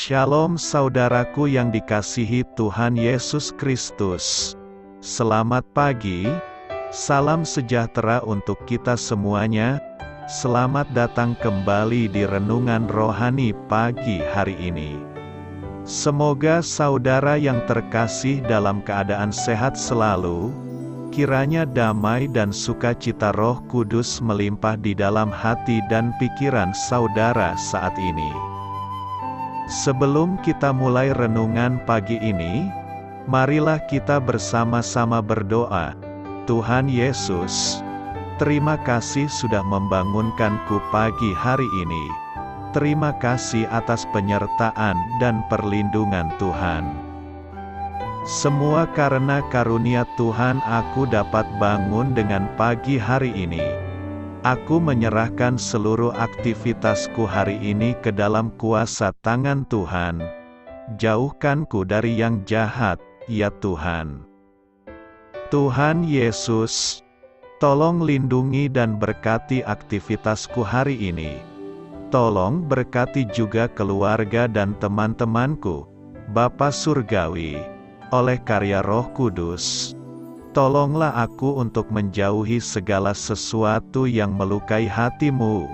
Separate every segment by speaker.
Speaker 1: Shalom saudaraku yang dikasihi Tuhan Yesus Kristus. Selamat pagi, salam sejahtera untuk kita semuanya. Selamat datang kembali di Renungan Rohani pagi hari ini. Semoga saudara yang terkasih dalam keadaan sehat selalu. Kiranya damai dan sukacita Roh Kudus melimpah di dalam hati dan pikiran saudara saat ini. Sebelum kita mulai renungan pagi ini, marilah kita bersama-sama berdoa. Tuhan Yesus, terima kasih sudah membangunkanku pagi hari ini. Terima kasih atas penyertaan dan perlindungan Tuhan. Semua karena karunia Tuhan aku dapat bangun dengan pagi hari ini. Aku menyerahkan seluruh aktivitasku hari ini ke dalam kuasa tangan Tuhan. Jauhkanku dari yang jahat, ya Tuhan. Tuhan Yesus, tolong lindungi dan berkati aktivitasku hari ini. Tolong berkati juga keluarga dan teman-temanku, Bapa Surgawi, oleh karya Roh Kudus. Tolonglah aku untuk menjauhi segala sesuatu yang melukai hati-Mu.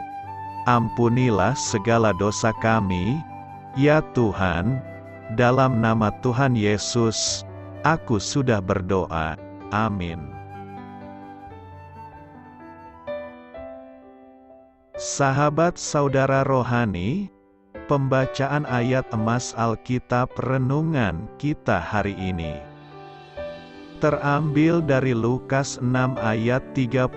Speaker 1: Ampunilah segala dosa kami, ya Tuhan. Dalam nama Tuhan Yesus, aku sudah berdoa. Amin. Sahabat saudara rohani, pembacaan ayat emas Alkitab renungan kita hari ini terambil dari Lukas 6 ayat 37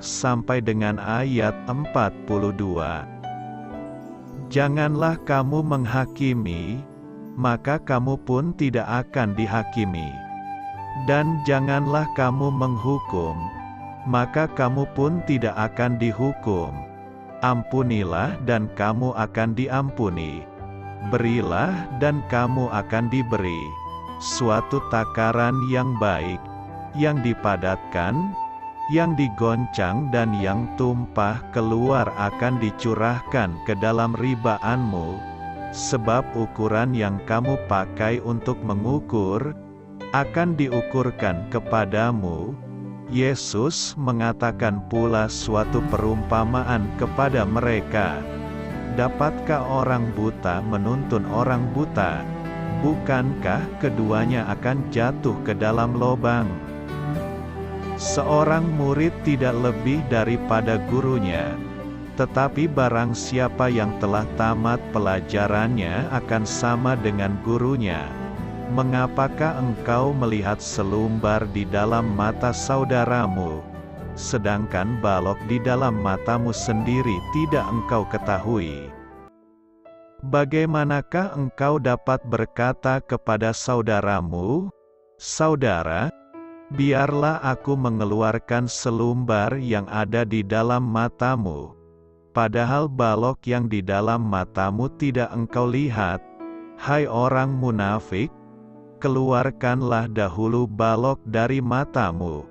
Speaker 1: sampai dengan ayat 42. Janganlah kamu menghakimi, maka kamu pun tidak akan dihakimi. Dan janganlah kamu menghukum, maka kamu pun tidak akan dihukum. Ampunilah dan kamu akan diampuni. Berilah dan kamu akan diberi. Suatu takaran yang baik, yang dipadatkan, yang digoncang dan yang tumpah keluar akan dicurahkan ke dalam ribaanmu, sebab ukuran yang kamu pakai untuk mengukur, akan diukurkan kepadamu. Yesus mengatakan pula suatu perumpamaan kepada mereka. Dapatkah orang buta menuntun orang buta? Bukankah keduanya akan jatuh ke dalam lobang? Seorang murid tidak lebih daripada gurunya, tetapi barang siapa yang telah tamat pelajarannya akan sama dengan gurunya. Mengapakah engkau melihat selumbar di dalam mata saudaramu, sedangkan balok di dalam matamu sendiri tidak engkau ketahui? Bagaimanakah engkau dapat berkata kepada saudaramu, "Saudara, biarlah aku mengeluarkan selumbar yang ada di dalam matamu," padahal balok yang di dalam matamu tidak engkau lihat? Hai orang munafik, keluarkanlah dahulu balok dari matamu,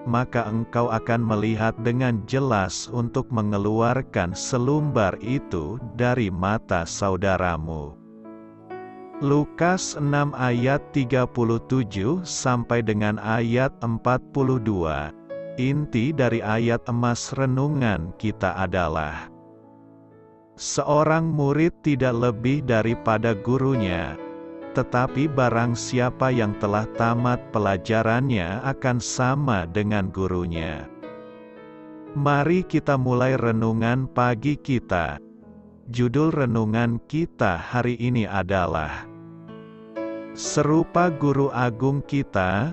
Speaker 1: maka engkau akan melihat dengan jelas untuk mengeluarkan selumbar itu dari mata saudaramu. Lukas 6 ayat 37 sampai dengan ayat 42. Inti dari ayat emas renungan kita adalah: seorang murid tidak lebih daripada gurunya, tetapi barang siapa yang telah tamat pelajarannya akan sama dengan gurunya. Mari kita mulai renungan pagi kita. Judul renungan kita hari ini adalah Serupa Guru Agung Kita,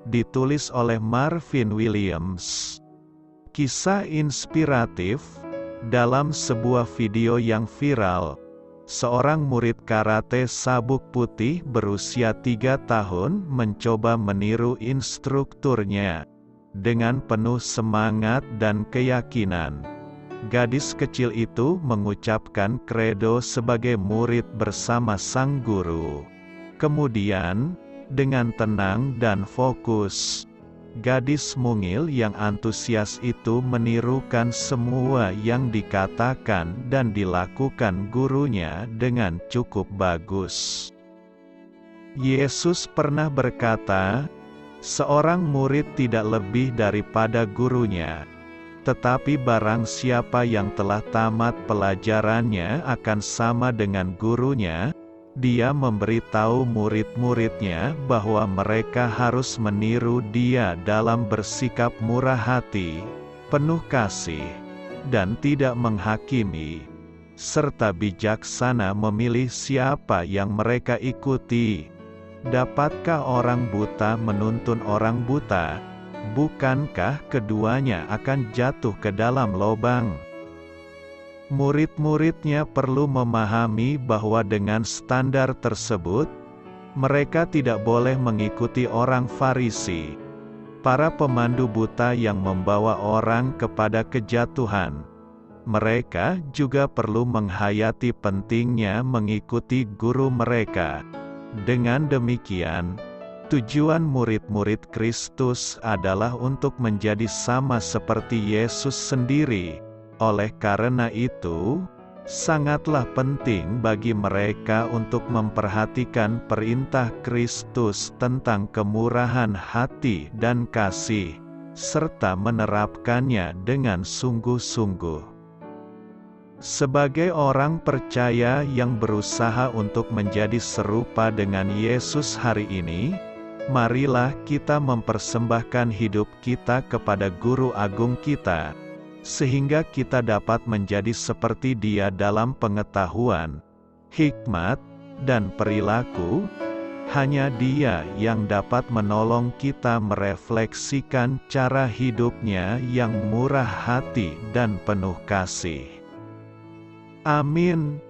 Speaker 1: ditulis oleh Marvin Williams. Kisah inspiratif dalam sebuah video yang viral. Seorang murid karate sabuk putih berusia 3 tahun mencoba meniru instrukturnya. Dengan penuh semangat dan keyakinan, gadis kecil itu mengucapkan kredo sebagai murid bersama sang guru. Kemudian, dengan tenang dan fokus, Gadis mungil yang antusias itu menirukan semua yang dikatakan dan dilakukan gurunya dengan cukup bagus. Yesus pernah berkata, "Seorang murid tidak lebih daripada gurunya, tetapi barang siapa yang telah tamat pelajarannya akan sama dengan gurunya." Dia memberitahu murid-muridnya bahwa mereka harus meniru dia dalam bersikap murah hati, penuh kasih, dan tidak menghakimi, serta bijaksana memilih siapa yang mereka ikuti. Dapatkah orang buta menuntun orang buta? Bukankah keduanya akan jatuh ke dalam lobang? Murid-muridnya perlu memahami bahwa dengan standar tersebut, mereka tidak boleh mengikuti orang Farisi, para pemandu buta yang membawa orang kepada kejatuhan. Mereka juga perlu menghayati pentingnya mengikuti guru mereka. Dengan demikian, tujuan murid-murid Kristus adalah untuk menjadi sama seperti Yesus sendiri. Oleh karena itu, sangatlah penting bagi mereka untuk memperhatikan perintah Kristus tentang kemurahan hati dan kasih, serta menerapkannya dengan sungguh-sungguh. Sebagai orang percaya yang berusaha untuk menjadi serupa dengan Yesus hari ini, marilah kita mempersembahkan hidup kita kepada Guru Agung kita, sehingga kita dapat menjadi seperti Dia dalam pengetahuan, hikmat, dan perilaku. Hanya Dia yang dapat menolong kita merefleksikan cara hidupnya yang murah hati dan penuh kasih. Amin.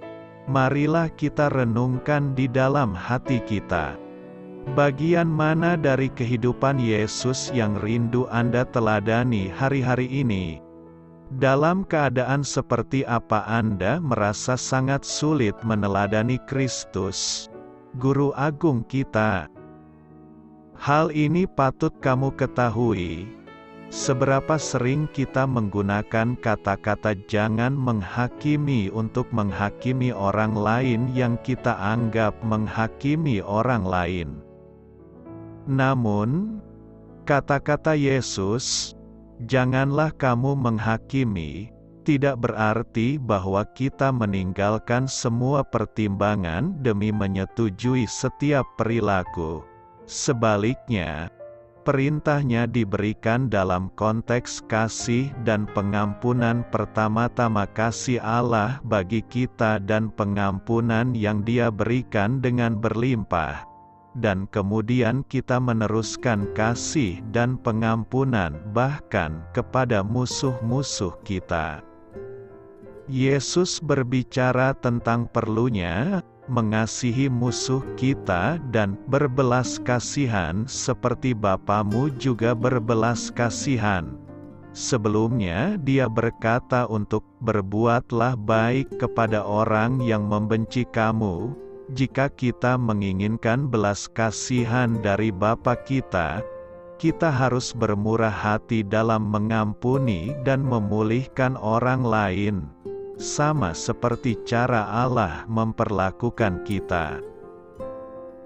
Speaker 1: Marilah kita renungkan di dalam hati kita. Bagian mana dari kehidupan Yesus yang rindu Anda teladani hari-hari ini? Dalam keadaan seperti apa Anda merasa sangat sulit meneladani Kristus, Guru Agung kita? Hal ini patut kamu ketahui. Seberapa sering kita menggunakan kata-kata "jangan menghakimi" untuk menghakimi orang lain yang kita anggap menghakimi orang lain. Namun, kata-kata Yesus, "Janganlah kamu menghakimi," tidak berarti bahwa kita meninggalkan semua pertimbangan demi menyetujui setiap perilaku. Sebaliknya, perintahnya diberikan dalam konteks kasih dan pengampunan, pertama-tama kasih Allah bagi kita dan pengampunan yang Dia berikan dengan berlimpah. Dan kemudian kita meneruskan kasih dan pengampunan bahkan kepada musuh-musuh kita. Yesus berbicara tentang perlunya mengasihi musuh kita dan berbelas kasihan seperti Bapamu juga berbelas kasihan. Sebelumnya Dia berkata untuk berbuatlah baik kepada orang yang membenci kamu. Jika kita menginginkan belas kasihan dari Bapa kita, kita harus bermurah hati dalam mengampuni dan memulihkan orang lain, sama seperti cara Allah memperlakukan kita.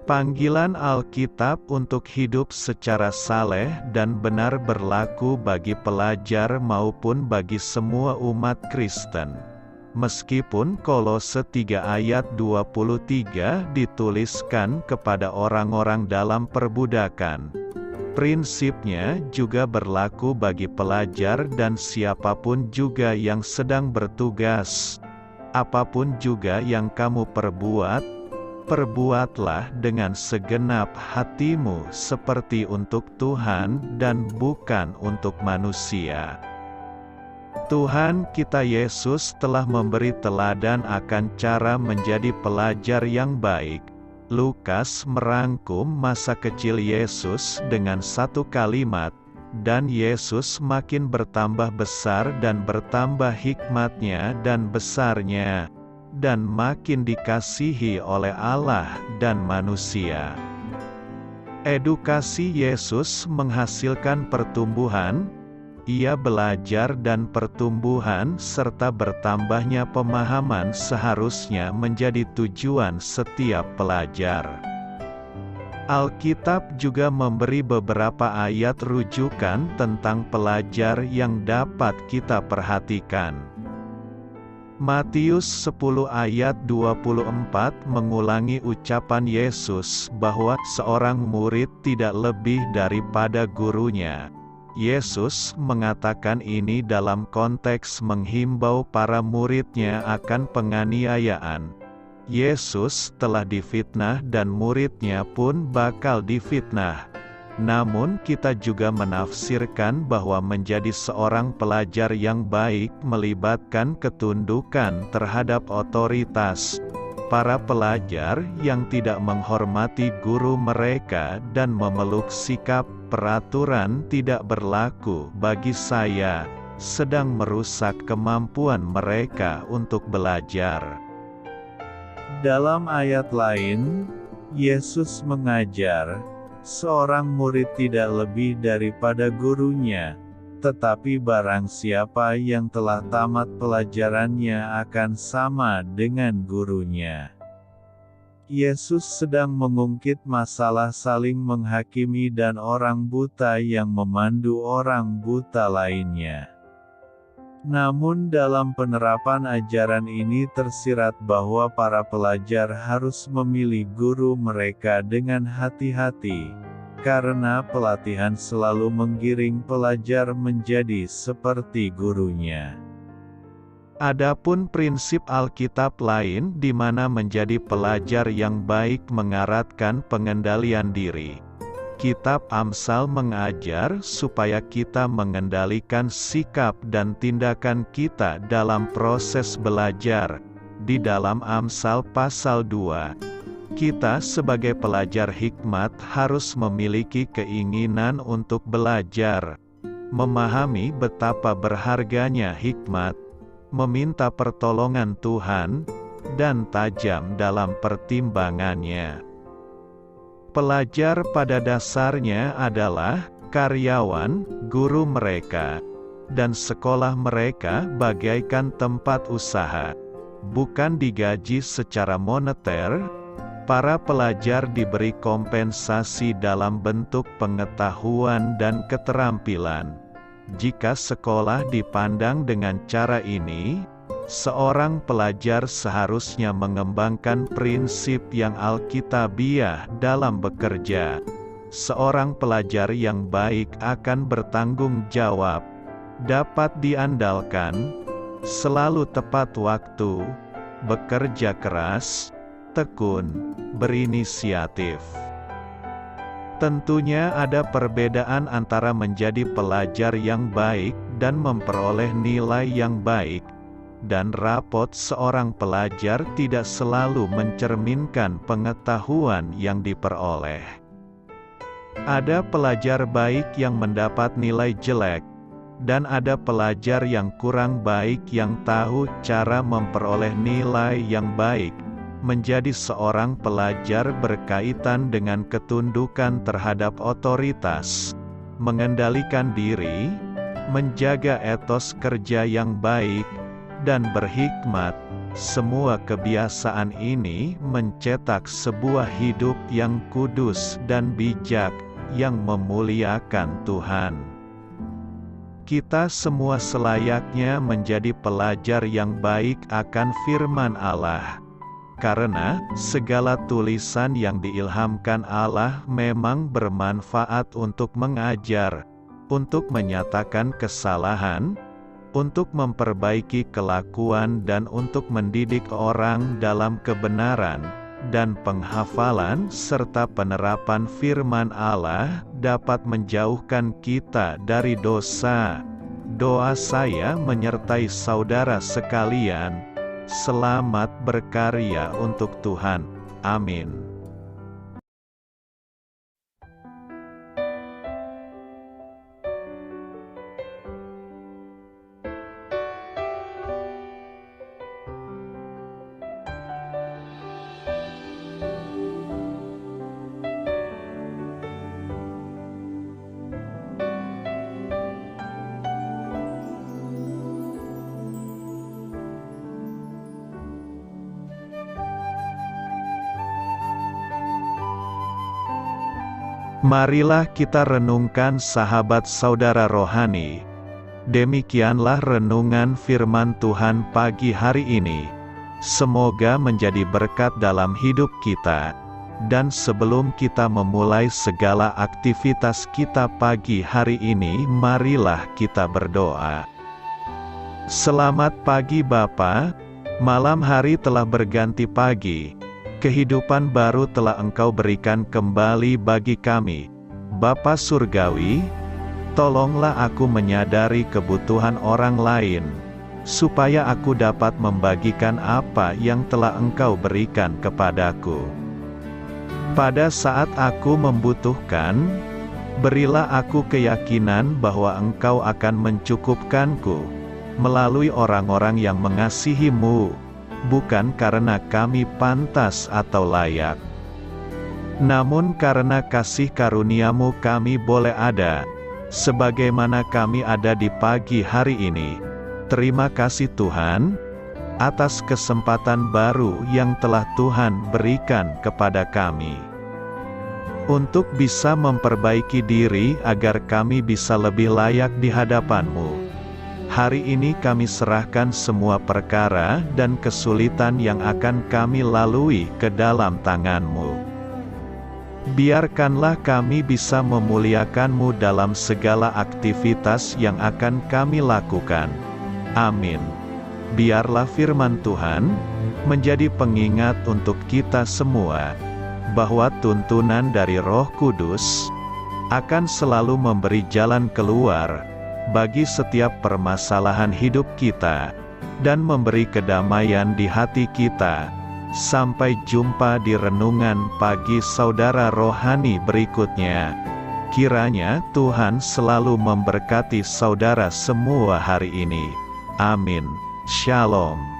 Speaker 1: Panggilan Alkitab untuk hidup secara saleh dan benar berlaku bagi pelajar maupun bagi semua umat Kristen. Meskipun Kolose 3 ayat 23 dituliskan kepada orang-orang dalam perbudakan, prinsipnya juga berlaku bagi pelajar dan siapapun juga yang sedang bertugas. Apapun juga yang kamu perbuat, perbuatlah dengan segenap hatimu seperti untuk Tuhan dan bukan untuk manusia. Tuhan kita Yesus telah memberi teladan akan cara menjadi pelajar yang baik. Lukas merangkum masa kecil Yesus dengan satu kalimat, "Dan Yesus makin bertambah besar dan bertambah hikmatnya dan besarnya, dan makin dikasihi oleh Allah dan manusia." Edukasi Yesus menghasilkan pertumbuhan. Ia belajar dan pertumbuhan serta bertambahnya pemahaman seharusnya menjadi tujuan setiap pelajar. Alkitab juga memberi beberapa ayat rujukan tentang pelajar yang dapat kita perhatikan. Matius 10 ayat 24 mengulangi ucapan Yesus bahwa seorang murid tidak lebih daripada gurunya. Yesus mengatakan ini dalam konteks menghimbau para muridnya akan penganiayaan. Yesus telah difitnah dan muridnya pun bakal difitnah. Namun kita juga menafsirkan bahwa menjadi seorang pelajar yang baik melibatkan ketundukan terhadap otoritas. Para pelajar yang tidak menghormati guru mereka dan memeluk sikap peraturan tidak berlaku bagi saya, sedang merusak kemampuan mereka untuk belajar. Dalam ayat lain, Yesus mengajar, seorang murid tidak lebih daripada gurunya, tetapi barang siapa yang telah tamat pelajarannya akan sama dengan gurunya. Yesus sedang mengungkit masalah saling menghakimi dan orang buta yang memandu orang buta lainnya. Namun dalam penerapan ajaran ini tersirat bahwa para pelajar harus memilih guru mereka dengan hati-hati, karena pelatihan selalu menggiring pelajar menjadi seperti gurunya. Adapun prinsip Alkitab lain di mana menjadi pelajar yang baik mengaratkan pengendalian diri. Kitab Amsal mengajar supaya kita mengendalikan sikap dan tindakan kita dalam proses belajar. Di dalam Amsal pasal 2, kita sebagai pelajar hikmat harus memiliki keinginan untuk belajar, memahami betapa berharganya hikmat, meminta pertolongan Tuhan, dan tajam dalam pertimbangannya. Pelajar pada dasarnya adalah karyawan, guru mereka, dan sekolah mereka bagaikan tempat usaha. Bukan digaji secara moneter, para pelajar diberi kompensasi dalam bentuk pengetahuan dan keterampilan. Jika sekolah dipandang dengan cara ini, seorang pelajar seharusnya mengembangkan prinsip yang alkitabiah dalam bekerja. Seorang pelajar yang baik akan bertanggung jawab, dapat diandalkan, selalu tepat waktu, bekerja keras, tekun, berinisiatif. Tentunya ada perbedaan antara menjadi pelajar yang baik dan memperoleh nilai yang baik, dan rapot seorang pelajar tidak selalu mencerminkan pengetahuan yang diperoleh. Ada pelajar baik yang mendapat nilai jelek, dan ada pelajar yang kurang baik yang tahu cara memperoleh nilai yang baik. Menjadi seorang pelajar berkaitan dengan ketundukan terhadap otoritas, mengendalikan diri, menjaga etos kerja yang baik, dan berhikmat. Semua kebiasaan ini mencetak sebuah hidup yang kudus dan bijak, yang memuliakan Tuhan. Kita semua selayaknya menjadi pelajar yang baik akan firman Allah. Karena segala tulisan yang diilhamkan Allah memang bermanfaat untuk mengajar, untuk menyatakan kesalahan, untuk memperbaiki kelakuan dan untuk mendidik orang dalam kebenaran, dan penghafalan serta penerapan firman Allah dapat menjauhkan kita dari dosa. Doa saya menyertai saudara sekalian. Selamat berkarya untuk Tuhan. Amin. Marilah kita renungkan sahabat saudara rohani. Demikianlah renungan firman Tuhan pagi hari ini. Semoga menjadi berkat dalam hidup kita. Dan sebelum kita memulai segala aktivitas kita pagi hari ini, marilah kita berdoa. Selamat pagi Bapa, malam hari telah berganti pagi. Kehidupan baru telah Engkau berikan kembali bagi kami. Bapa Surgawi, tolonglah aku menyadari kebutuhan orang lain, supaya aku dapat membagikan apa yang telah Engkau berikan kepadaku. Pada saat aku membutuhkan, berilah aku keyakinan bahwa Engkau akan mencukupkanku, melalui orang-orang yang mengasihi-Mu, bukan karena kami pantas atau layak, namun karena kasih karunia-Mu kami boleh ada, sebagaimana kami ada di pagi hari ini. Terima kasih Tuhan, atas kesempatan baru yang telah Tuhan berikan kepada kami, untuk bisa memperbaiki diri agar kami bisa lebih layak di hadapan-Mu. Hari ini kami serahkan semua perkara dan kesulitan yang akan kami lalui ke dalam tangan-Mu. Biarkanlah kami bisa memuliakan-Mu dalam segala aktivitas yang akan kami lakukan. Amin. Biarlah firman Tuhan menjadi pengingat untuk kita semua, bahwa tuntunan dari Roh Kudus akan selalu memberi jalan keluar bagi setiap permasalahan hidup kita, dan memberi kedamaian di hati kita. Sampai jumpa di renungan pagi saudara rohani berikutnya. Kiranya Tuhan selalu memberkati saudara semua hari ini. Amin. Shalom.